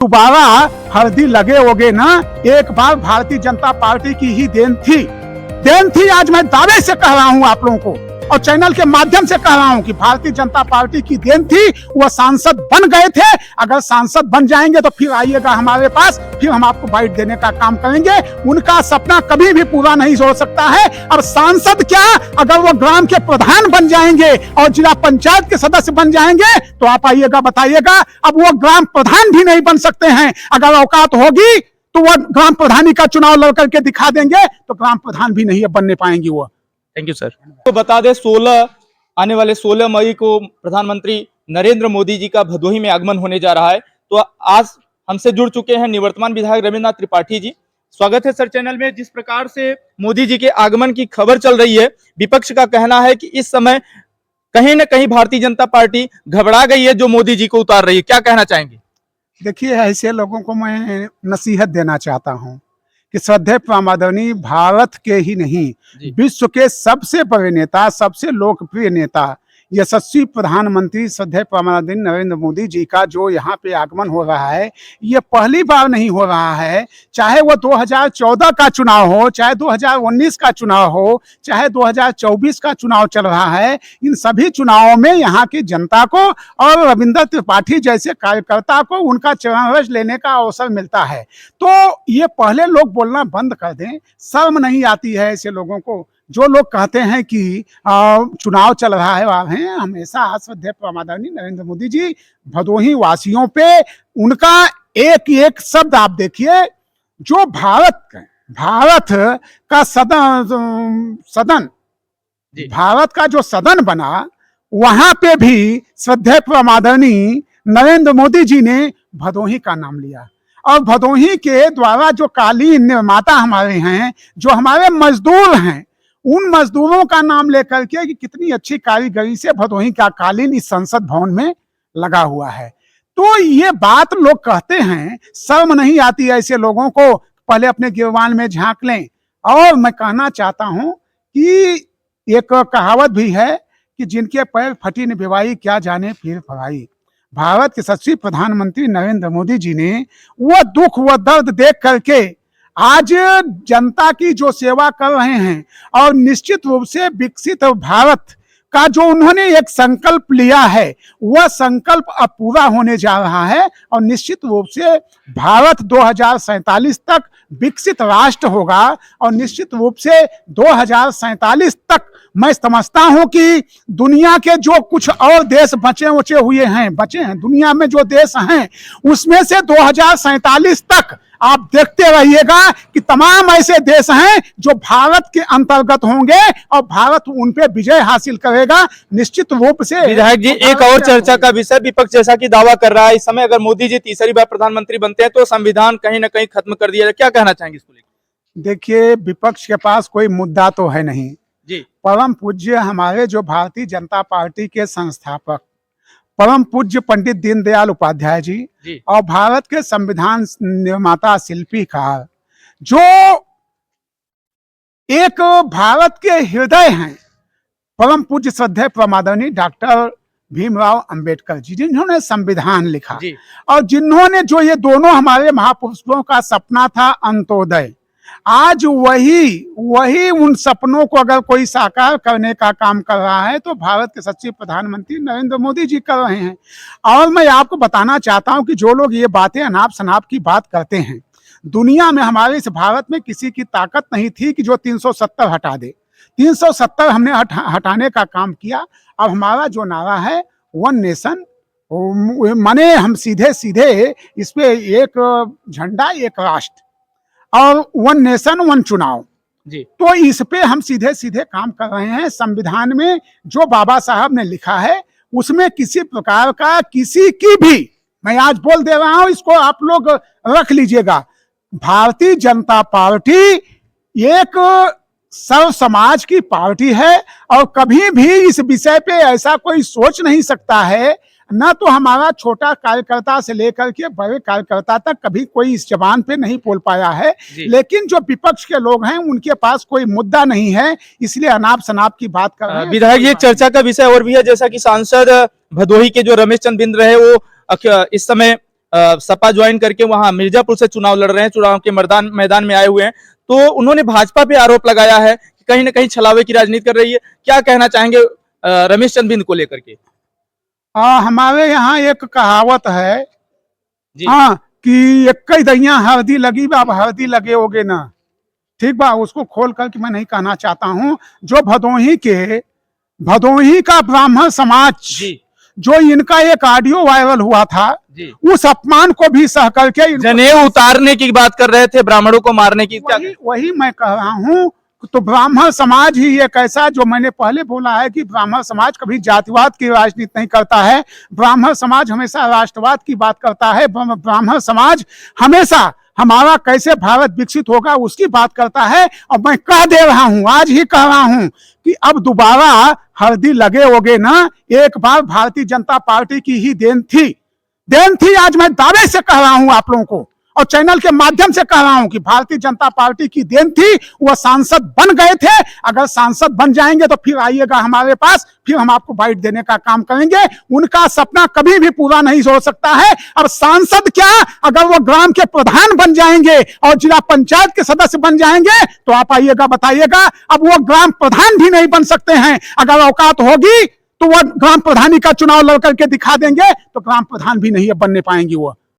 दोबारा हल्दी लगे होगे ना, एक बार भारतीय जनता पार्टी की ही देन थी। आज मैं दावे से कह रहा हूं आप लोगों को और चैनल के माध्यम से कह रहा हूं कि भारतीय जनता पार्टी की देन थी। वह सांसद बन गए थे। अगर सांसद बन जाएंगे तो फिर आइएगा हमारे पास, फिर हम आपको बाइट देने का काम करेंगे। उनका सपना कभी भी पूरा नहीं हो सकता है। और सांसद क्या, अगर वो ग्राम के प्रधान बन जाएंगे और जिला पंचायत के सदस्य बन जाएंगे तो आप आइएगा बताइएगा। अब वो ग्राम प्रधान भी नहीं बन सकते हैं। अगर औकात होगी तो वह ग्राम प्रधानी का चुनाव लड़ करके दिखा देंगे, तो ग्राम प्रधान भी नहीं बनने पाएंगी वो। Thank you sir. तो बता दें आने वाले 16 मई को प्रधानमंत्री नरेंद्र मोदी जी का भदोही में आगमन होने जा रहा है। तो आज हमसे जुड़ चुके हैं निवर्तमान विधायक रविन्द्रनाथ त्रिपाठी जी। स्वागत है सर चैनल में। जिस प्रकार से मोदी जी के आगमन की खबर चल रही है, विपक्ष का कहना है कि इस समय कहीं न कहीं भारतीय जनता पार्टी घबरा गई है जो मोदी जी को उतार रही है। क्या कहना चाहेंगे? देखिए, ऐसे लोगों को मैं नसीहत देना चाहता हूं कि श्रद्धेय प्रमादरणीय भारत के ही नहीं, विश्व के सबसे बड़े नेता, सबसे लोकप्रिय नेता, यशस्वी प्रधानमंत्री श्रद्धेय प्रमादरणीय नरेंद्र मोदी जी का जो यहाँ पे आगमन हो रहा है, ये पहली बार नहीं हो रहा है। चाहे वो 2014 का चुनाव हो, चाहे 2019 का चुनाव हो, चाहे 2024 का चुनाव चल रहा है, इन सभी चुनावों में यहाँ की जनता को और रविन्द्र त्रिपाठी जैसे कार्यकर्ता को उनका चरण रज लेने का अवसर मिलता है। तो ये पहले लोग बोलना बंद कर दें। शर्म नहीं आती है ऐसे लोगों को जो लोग कहते हैं कि चुनाव चल रहा है। हमेशा श्रद्धेय प्रमादरणीय नरेंद्र मोदी जी भदोही वासियों पे उनका एक एक शब्द आप देखिए। जो भारत का सदन भारत का जो सदन बना, वहां पे भी श्रद्धेय प्रमादरणीय नरेंद्र मोदी जी ने भदोही का नाम लिया। और भदोही के द्वारा जो कालीन निर्माता हमारे हैं, जो हमारे मजदूर हैं, उन मजदूरों का नाम लेकर के कि कितनी अच्छी कारीगरी से भदोही का कालीन इस संसद भवन में लगा हुआ है। तो ये बात लोग कहते हैं, शर्म नहीं आती है ऐसे लोगों को। पहले अपने गिरबान में झांक लें। और मैं कहना चाहता हूं कि एक कहावत भी है कि जिनके पैर फटी न बेवाई, क्या जाने फिर फराई। भारत के यशस्वी प्रधानमंत्री नरेंद्र मोदी जी ने वो दुख व दर्द देख करके आज जनता की जो सेवा कर रहे हैं और निश्चित रूप से विकसित भारत का जो उन्होंने एक संकल्प लिया है, वह संकल्प अब पूरा होने जा रहा है। और निश्चित रूप से भारत 2047 तक विकसित राष्ट्र होगा। और निश्चित रूप से 2047 तक मैं समझता हूं कि दुनिया के जो कुछ और देश बचे हैं दुनिया में जो देश हैं, उसमें से 2047 तक आप देखते रहिएगा कि तमाम ऐसे देश हैं जो भारत के अंतर्गत होंगे और भारत उन पे विजय हासिल करेगा निश्चित रूप से। विधायक जी, एक और चर्चा का विषय, विपक्ष जैसा कि दावा कर रहा है इस समय अगर मोदी जी तीसरी बार प्रधानमंत्री बनते हैं तो संविधान कहीं ना कहीं खत्म कर दिया जाए। क्या कहना चाहेंगे इसको लेकर? देखिए, विपक्ष के पास कोई मुद्दा तो है नहीं जी। परम पूज्य हमारे जो भारतीय जनता पार्टी के संस्थापक परम पूज्य पंडित दीनदयाल उपाध्याय जी और भारत के संविधान निर्माता शिल्पीकार, जो एक भारत के हृदय हैं, परम पूज्य श्रद्धेय प्रमादरणीय डॉक्टर भीमराव अंबेडकर जी, जिन्होंने संविधान लिखा और जिन्होंने जो ये दोनों हमारे महापुरुषों का सपना था अंत्योदय, आज वही उन सपनों को अगर कोई साकार करने का काम कर रहा है तो भारत के सच्चे प्रधानमंत्री नरेंद्र मोदी जी कर रहे हैं। और मैं आपको बताना चाहता हूं कि जो लोग ये बातें अनाप शनाप की बात करते हैं, दुनिया में हमारे इस भारत में किसी की ताकत नहीं थी कि जो 370 हटा दे। 370 हमने हटाने का काम किया। अब हमारा जो नारा है वन नेशन, माने हम सीधे सीधे इस पे एक झंडा एक राष्ट्र और वन नेशन वन चुनाव जी, तो इस पे हम सीधे सीधे काम कर रहे हैं। संविधान में जो बाबा साहब ने लिखा है उसमें किसी प्रकार का किसी की भी, मैं आज बोल दे रहा हूं, इसको आप लोग रख लीजिएगा, भारतीय जनता पार्टी एक सर्व समाज की पार्टी है और कभी भी इस विषय पे ऐसा कोई सोच नहीं सकता है। न तो हमारा छोटा कार्यकर्ता से लेकर के बड़े कार्यकर्ता तक कभी कोई इस जबान पे नहीं बोल पाया है। लेकिन जो विपक्ष के लोग हैं उनके पास कोई मुद्दा नहीं है, इसलिए अनाप शनाप की बात कर रहे हैं। विधायक, ये चर्चा का विषय और भी है, जैसा कि सांसद भदोही के जो रमेश चंद्र बिंद्र है वो इस समय सपा ज्वाइन करके वहां मिर्जापुर से चुनाव लड़ रहे हैं, चुनाव के मैदान में आए हुए हैं। तो उन्होंने भाजपा पे आरोप लगाया है कि कहीं ना कहीं छलावे की राजनीति कर रही है। क्या कहना चाहेंगे रमेश चंद बिंद को लेकर के? हमारे यहाँ एक कहावत है जी। हाँ कि एक दैया हल्दी लगी बा, अब हल्दी लगे होगे ना, ठीक बा, उसको खोल कर के मैं नहीं कहना चाहता हूँ। जो भदोही का ब्राह्मण समाज जी जो इनका एक ऑडियो वायरल हुआ था, जी, उस अपमान को भी सह करके जनेऊ उतारने की बात कर रहे थे, ब्राह्मणों को मारने की। क्या वही मैं कह रहा हूँ। तो ब्राह्मण समाज ही एक ऐसा, जो मैंने पहले बोला है कि ब्राह्मण समाज कभी जातिवाद की राजनीति नहीं करता है, ब्राह्मण समाज हमेशा राष्ट्रवाद की बात करता है। ब्राह्मण समाज हमेशा हमारा कैसे भारत विकसित होगा उसकी बात करता है। और मैं कह दे रहा हूं, आज ही कह रहा हूं कि अब दोबारा हल्दी लगे होगे ना, एक बार भारतीय जनता पार्टी की ही देन थी। आज मैं दावे से कह रहा हूं आप लोगों को, और चैनल के माध्यम से कह रहा हूं कि भारतीय जनता पार्टी की देन थी, वह सांसद बन गए थे। अगर सांसद बन जाएंगे तो फिर आइएगा हमारे पास, फिर हम आपको बाइट देने का काम करेंगे। उनका सपना कभी भी पूरा नहीं हो सकता है। अब सांसद क्या, अगर वो ग्राम के प्रधान बन जाएंगे और जिला पंचायत के सदस्य बन जाएंगे तो आप आइएगा, बताइएगा। अब वो ग्राम प्रधान भी नहीं बन सकते हैं। अगर औकात होगी तो वह ग्राम प्रधानी का चुनाव लड़ करके दिखा देंगे, तो ग्राम प्रधान भी नहीं बनने पाएंगे वो।